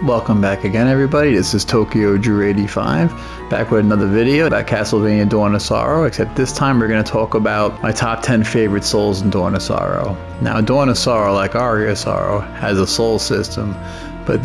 Welcome back again, everybody. This is Tokyo Drew 85, back with another video about Castlevania Dawn of Sorrow, except this time we're going to talk about my top 10 favorite souls in Dawn of Sorrow. Now, Dawn of Sorrow, like Aria of Sorrow, has a soul system, but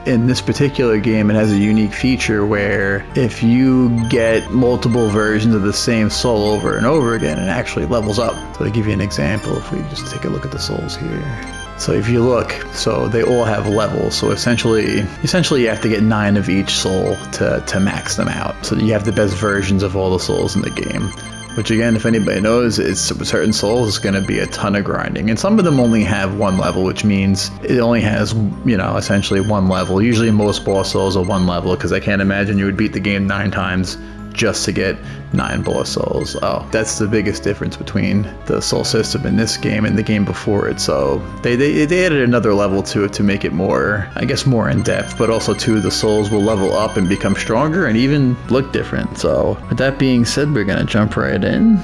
in this particular game, it has a unique feature where if you get multiple versions of the same soul over and over again, it actually levels up. So to give you an example, if we just take a look at the souls here. So if you look, so they all have levels. So essentially you have to get 9 of each soul to max them out. So you have the best versions of all the souls in the game. Which again, if anybody knows, it's certain souls is going to be a ton of grinding. And some of them only have one level, which means it only has, essentially one level. Usually most boss souls are one level, because I can't imagine you would beat the game 9 times just to get 9 boss souls. Oh, that's the biggest difference between the soul system in this game and the game before it. So they added another level to it to make it more, I guess, more in depth, but also too, the souls will level up and become stronger and even look different. So with that being said, we're gonna jump right in.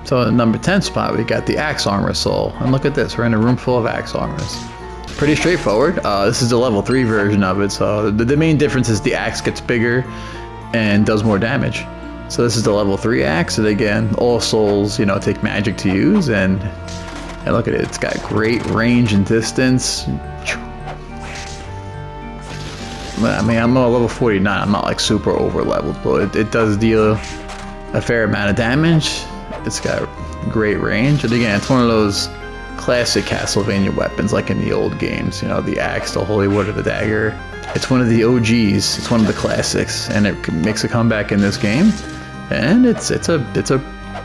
So at the number 10 spot, we got the Axe Armor Soul. And look at this, we're in a room full of Axe Armors. Pretty straightforward. This is the level 3 version of it, so the main difference is the axe gets bigger and does more damage. So this is the level 3 axe, and again, all souls, take magic to use, and look at it, it's got great range and distance. I mean, I'm on level 49, I'm not like super over leveled, but it does deal a fair amount of damage. It's got great range, and again, it's one of those classic Castlevania weapons, like in the old games, the axe, the holy word, or the dagger. It's one of the OGs, it's one of the classics, and it makes a comeback in this game, and it's a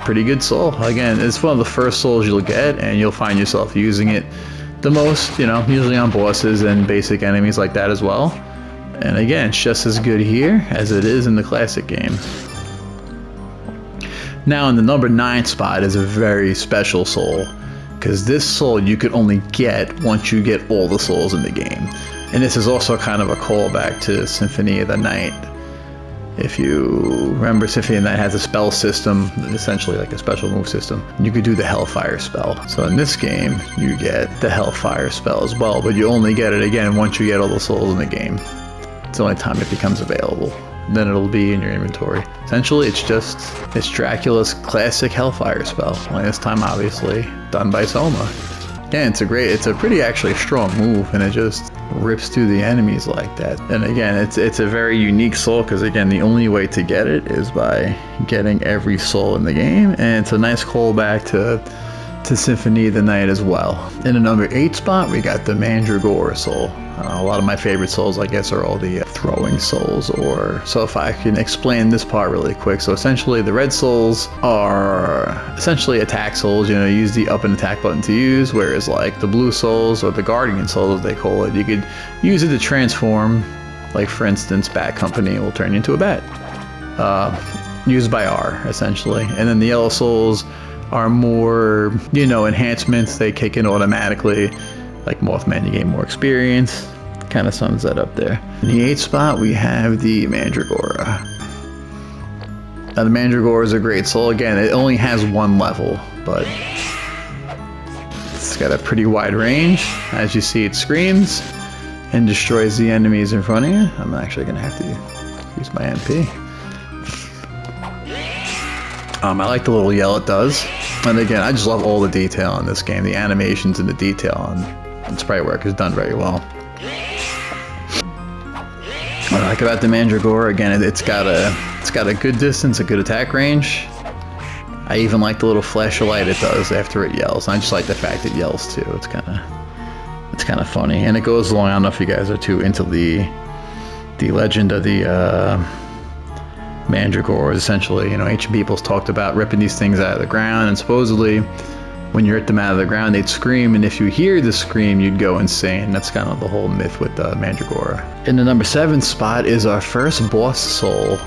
pretty good soul. Again, it's one of the first souls you'll get, and you'll find yourself using it the most, usually on bosses and basic enemies like that as well. And again, it's just as good here as it is in the classic game. Now in the number 9 spot is a very special soul, because this soul you could only get once you get all the souls in the game. And this is also kind of a callback to Symphony of the Night. If you remember, Symphony of the Night has a spell system, essentially like a special move system. You could do the Hellfire Spell. So in this game, you get the Hellfire Spell as well, but you only get it again once you get all the souls in the game. It's the only time it becomes available. Then it'll be in your inventory. Essentially, it's Dracula's classic Hellfire Spell. Only this time, obviously, done by Soma. Yeah, it's a pretty actually strong move, and it just rips through the enemies like that. And again, it's a very unique soul, because again, the only way to get it is by getting every soul in the game, and it's a nice callback to Symphony of the Night as well. In the number 8 spot, we got the Mandragora Soul. A lot of my favorite souls, I guess, are all the throwing souls. So if I can explain this part really quick. So essentially, the red souls are essentially attack souls. You use the up and attack button to use, whereas like the blue souls, or the guardian souls as they call it, you could use it to transform. Like for instance, Bat Company will turn you into a bat. Used by R, essentially. And then the yellow souls are more, enhancements. They kick in automatically. Like Mothman, you gain more experience. Kind of sums that up there. In the 8th spot, we have the Mandragora. Now, the Mandragora is a great soul. Again, it only has one level, but it's got a pretty wide range. As you see, it screams and destroys the enemies in front of you. I'm actually going to have to use my MP. I like the little yell it does. And again, I just love all the detail in this game. The animations and the detail and sprite work is done very well. What I like about the Mandragora, again, it's got a good distance, a good attack range. I even like the little flash of light it does after it yells. I just like the fact it yells too. It's kind of funny, and it goes along. I don't know if you guys are too into the legend of the Mandragora. Essentially, ancient peoples talked about ripping these things out of the ground, and supposedly when you rip them out of the ground, they'd scream, and if you hear the scream, you'd go insane. That's kind of the whole myth with the Mandragora. In the number 7 spot is our first boss soul,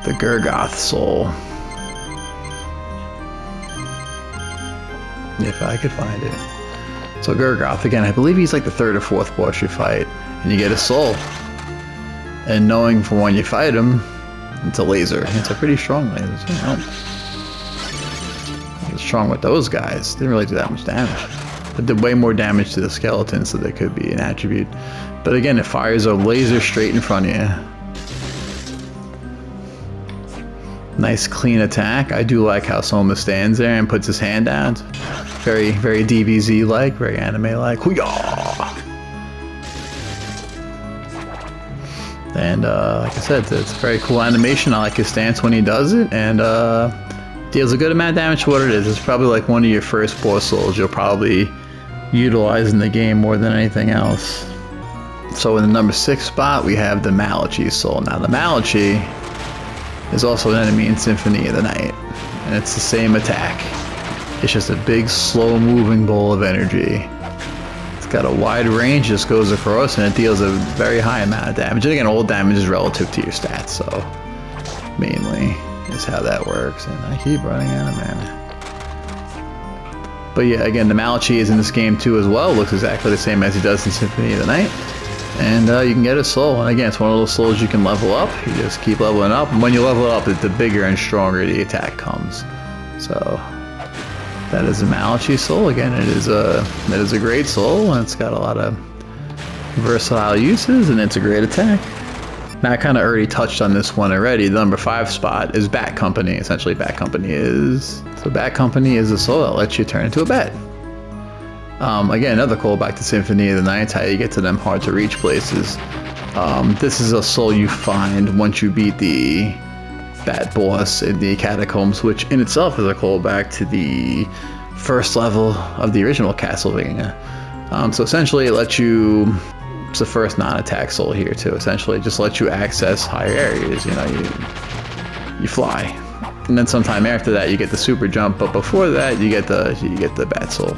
the Gurgoth Soul. If I could find it. So Gurgoth, again, I believe he's like the 3rd or 4th boss you fight, and you get a soul. And knowing from when you fight him, it's a laser. It's a pretty strong laser too. Strong with those guys. Didn't really do that much damage. It did way more damage to the skeleton, so that could be an attribute. But again, it fires a laser straight in front of you. Nice clean attack. I do like how Soma stands there and puts his hand down. Very, very DBZ-like, very anime-like. Hoo-yah! And like I said, it's a very cool animation. I like his stance when he does it, and deals a good amount of damage for what it is. It's probably like one of your first boss souls you'll probably utilize in the game more than anything else. So in the number 6 spot, we have the Malachi soul. Now the Malachi is also an enemy in Symphony of the Night, and it's the same attack. It's just a big, slow-moving ball of energy. It's got a wide range, just goes across, and it deals a very high amount of damage. And again, all damage is relative to your stats, so mainly is how that works. And I keep running out of mana. But yeah, again, the Malachi is in this game too as well. Looks exactly the same as he does in Symphony of the Night. And you can get a soul, and again, it's one of those souls you can level up. You just keep leveling up, and when you level up, the bigger and stronger the attack comes. So that is a Malachi soul. Again, it is a great soul, and it's got a lot of versatile uses, and it's a great attack. Now, I kind of already touched on this one already. The number 5 spot is Bat Company. Essentially, Bat Company is a soul that lets you turn into a bat. Again, another callback to Symphony of the Night, how you get to them hard to reach places. This is a soul you find once you beat the bat boss in the catacombs, which in itself is a callback to the first level of the original Castlevania. So essentially it lets you, it's the first non-attack soul here too, essentially it just lets you access higher areas, you know, you fly. And then sometime after that you get the super jump, but before that you get the bat soul.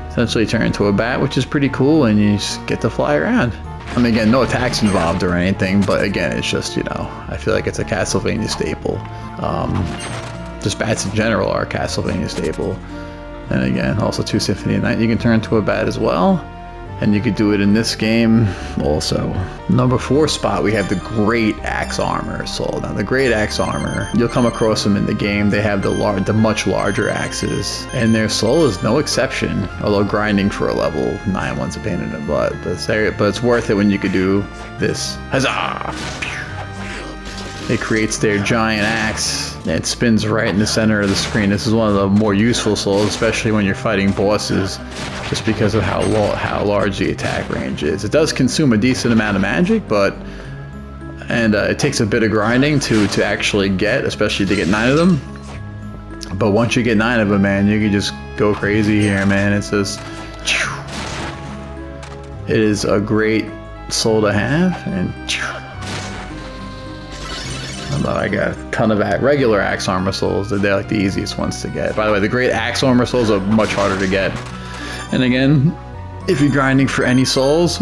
Essentially turn into a bat, which is pretty cool, and you just get to fly around. I mean, again, no attacks involved or anything, but again, it's just, you know, I feel like it's a Castlevania staple. Just bats in general are a Castlevania staple. And again, also to Symphony of the Night, you can turn into a bat as well. And you could do it in this game also. Number 4 spot, we have the Great Axe Armor soul. Now, the Great Axe Armor, you'll come across them in the game. They have the much larger axes, and their soul is no exception. Although grinding for a level 9 one's a pain in the butt, but it's worth it when you could do this. Huzzah! It creates their giant axe, and it spins right in the center of the screen. This is one of the more useful souls, especially when you're fighting bosses, just because of how large the attack range is. It does consume a decent amount of magic, and it takes a bit of grinding to actually get, especially to get 9 of them. But once you get 9 of them, man, you can just go crazy here, man. It's just, it is a great soul to have, and I got a ton of regular axe armor souls. They're like the easiest ones to get. By the way, the great axe armor souls are much harder to get. And again, if you're grinding for any souls,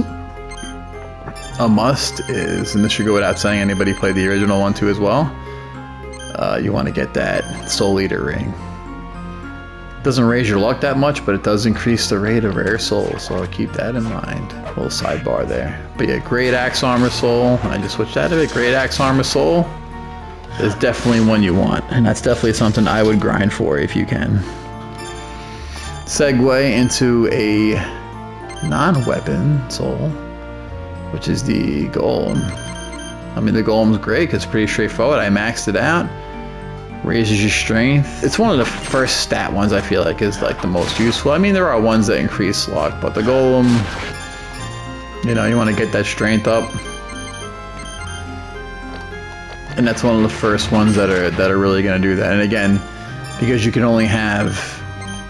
a must is, and this should go without saying, anybody played the original one too as well, you want to get that Soul Eater ring. It doesn't raise your luck that much, but it does increase the rate of rare souls, so keep that in mind. A little sidebar there. But yeah, great axe armor soul. I just switched out of it. Great axe armor soul is definitely one you want, and that's definitely something I would grind for if you can. Segue into a non-weapon soul, which is the Golem. I mean, the Golem's great because it's pretty straightforward. I maxed it out. Raises your strength. It's one of the first stat ones I feel like is like the most useful. I mean, there are ones that increase luck, but the Golem, you know, you want to get that strength up. And that's one of the first ones that are really going to do that. And again, because you can only have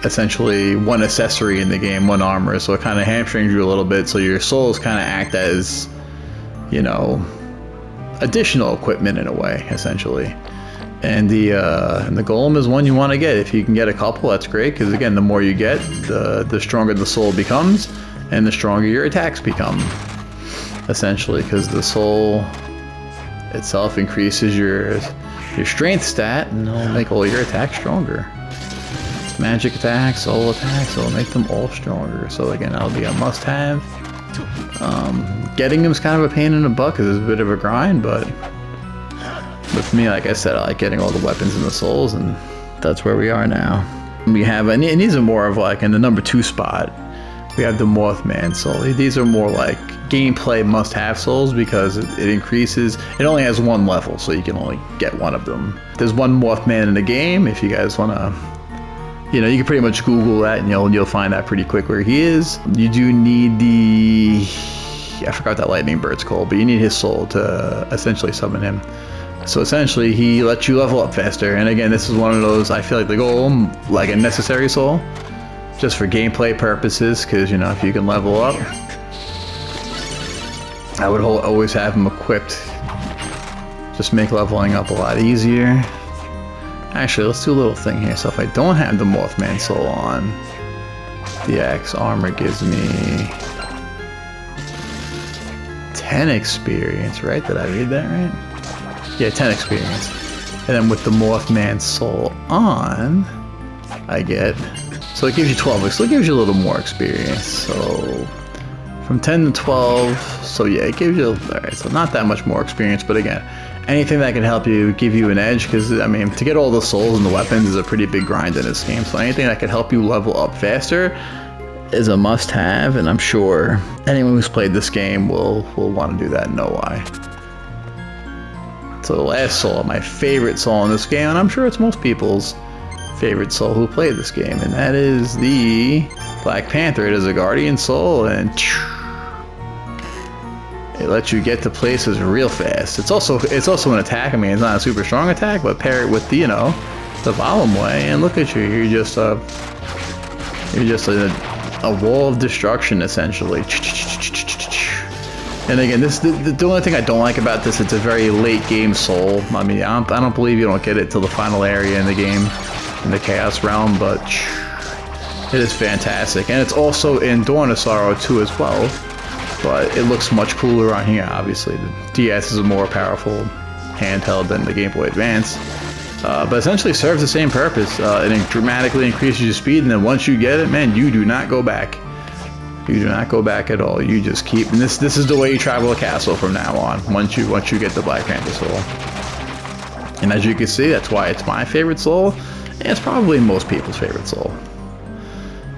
essentially one accessory in the game, one armor, so it kind of hamstrings you a little bit. So your souls kind of act as, you know, additional equipment in a way, essentially. And the Golem is one you want to get. If you can get a couple, that's great, because again, the more you get, the stronger the soul becomes, and the stronger your attacks become, essentially, because the soul itself increases your strength stat, and it'll make all your attacks stronger. Magic attacks, soul attacks, it'll make them all stronger. So again, that'll be a must-have. Getting them is kind of a pain in the butt because it's a bit of a grind, but with me, like I said, I like getting all the weapons and the souls, and that's where we are now. We have, and these are more of like in the number 2 spot, we have the Mothman soul. These are more like gameplay must-have souls because it increases. It only has 1 level, so you can only get 1 of them. There's 1 Mothman in the game. If you guys want to, you know, you can pretty much Google that and you'll find out pretty quick where he is. You do need the, I forgot that lightning bird's called, but you need his soul to essentially summon him. So essentially, he lets you level up faster. And again, this is one of those, I feel like the golem, like a necessary soul, just for gameplay purposes, because, you know, if you can level up, I would always have him equipped. Just make leveling up a lot easier. Actually, let's do a little thing here. So if I don't have the Mothman soul on, the axe armor gives me 10 experience, right? Did I read that right? Yeah, 10 experience. And then with the Mothman soul on, I get, so it gives you 12, so it gives you a little more experience. So from 10 to 12, so yeah, it gives you, alright, so not that much more experience, but again, anything that can help you give you an edge, because I mean, to get all the souls and the weapons is a pretty big grind in this game, so anything that can help you level up faster is a must-have, and I'm sure anyone who's played this game will want to do that and know why. So the last soul, my favorite soul in this game, and I'm sure it's most people's favorite soul who played this game, and that is the Black Panther. It is a guardian soul, and it lets you get to places real fast. It's also an attack. I mean, it's not a super strong attack, but pair it with the, you know, the Volume Way, and look at you. You're just a wall of destruction, essentially. And again, the only thing I don't like about this, it's a very late game soul. I mean, I don't believe you don't get it till the final area in the game, in the Chaos Realm, but it is fantastic. And it's also in Dawn of Sorrow 2 as well, but it looks much cooler on here, obviously. The DS is a more powerful handheld than the Game Boy Advance, but essentially serves the same purpose. It dramatically increases your speed, and then once you get it, man, you do not go back. You do not go back at all. You just keep, and this is the way you travel a castle from now on. Once you get the Black Panther soul, and as you can see, that's why it's my favorite soul, and it's probably most people's favorite soul.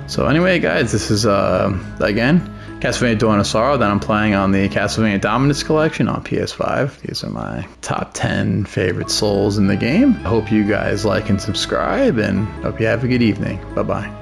So anyway, guys, this is again Castlevania Dawn of Sorrow that I'm playing on the Castlevania Dominus Collection on PS5. These are my top 10 favorite souls in the game. I hope you guys like and subscribe, and hope you have a good evening. Bye bye.